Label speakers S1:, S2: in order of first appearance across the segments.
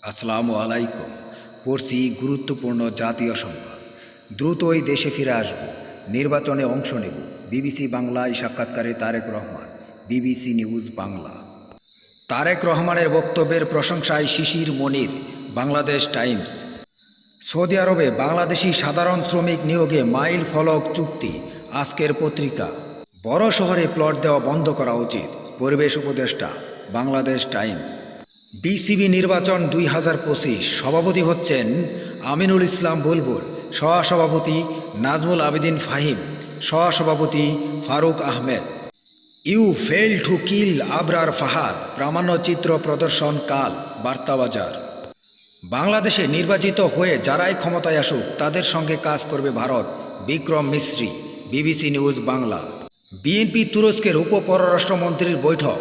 S1: আসসালামু আলাইকুম। পড়ছি গুরুত্বপূর্ণ জাতীয় সংবাদ। দ্রুতই দেশে ফিরে আসব, নির্বাচনে অংশ নেব। বিবিসি বাংলায় সাক্ষাৎকারে তারেক রহমান, বিবিসি নিউজ বাংলা। তারেক রহমানের বক্তব্যের প্রশংসায় শিশির মনির, বাংলাদেশ টাইমস। সৌদি আরবে বাংলাদেশি সাধারণ শ্রমিক নিয়োগে মাইল ফলক চুক্তি, আজকের পত্রিকা। বড় শহরে প্লট দেওয়া বন্ধ করা উচিত, পরিবেশ উপদেষ্টা, বাংলাদেশ টাইমস। বিসিবি নির্বাচন 2025, সভাপতি হচ্ছেন আমিনুল ইসলাম বুলবুল, সহসভাপতি নাজমুল আবেদিন ফাহিম, সহসভাপতি Faruk Ahmed. You fail to kill Abrar Fahad, প্রামাণ্যচিত্র প্রদর্শন কাল, বার্তাবাজার। বাংলাদেশে নির্বাচিত হয়ে যারাই ক্ষমতায় আসুক তাদের সঙ্গে কাজ করবে ভারত, বিক্রম মিস্ত্রি, বিবিসি নিউজ বাংলা। বিএনপি তুরস্কের উপপররাষ্ট্রমন্ত্রীর বৈঠক,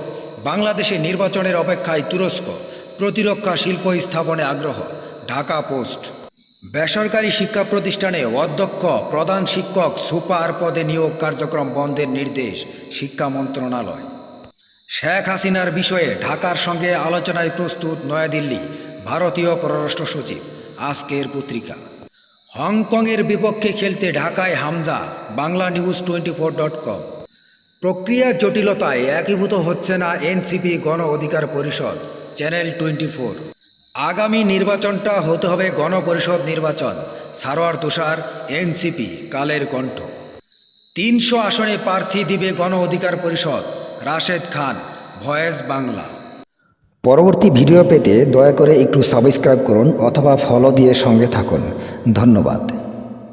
S1: বাংলাদেশে নির্বাচনের অপেক্ষায় তুরস্ক, প্রতিরক্ষা শিল্প স্থাপনে আগ্রহ, ঢাকা পোস্ট। বেসরকারি শিক্ষা প্রতিষ্ঠানে অধ্যক্ষ, প্রধান শিক্ষক, সুপার পদে নিয়োগ কার্যক্রম বন্ধের নির্দেশ, শিক্ষা মন্ত্রণালয়। শেখ হাসিনার বিষয়ে ঢাকার সঙ্গে আলোচনায় প্রস্তুত নয়াদিল্লি, ভারতীয় পররাষ্ট্র সচিব, আজকের পত্রিকা। হংকংয়ের বিপক্ষে খেলতে ঢাকায় হামজা, বাংলা নিউজ 24.com। প্রক্রিয়া জটিলতায় একীভূত হচ্ছে না এনসিপি গণ অধিকার পরিষদ, চ্যানেল 24। আগামী নির্বাচনটা হতে হবে গণপরিষদ নির্বাচন, সারোয়ার তুষার, এনসিপি, কালের কণ্ঠ। 300 আসনে প্রার্থী দিবে গণ অধিকার পরিষদ, রাশেদ খান, ভয়েস বাংলা।
S2: পরবর্তী ভিডিও পেতে দয়া করে একটু সাবস্ক্রাইব করুন অথবা ফলো দিয়ে সঙ্গে থাকুন। ধন্যবাদ।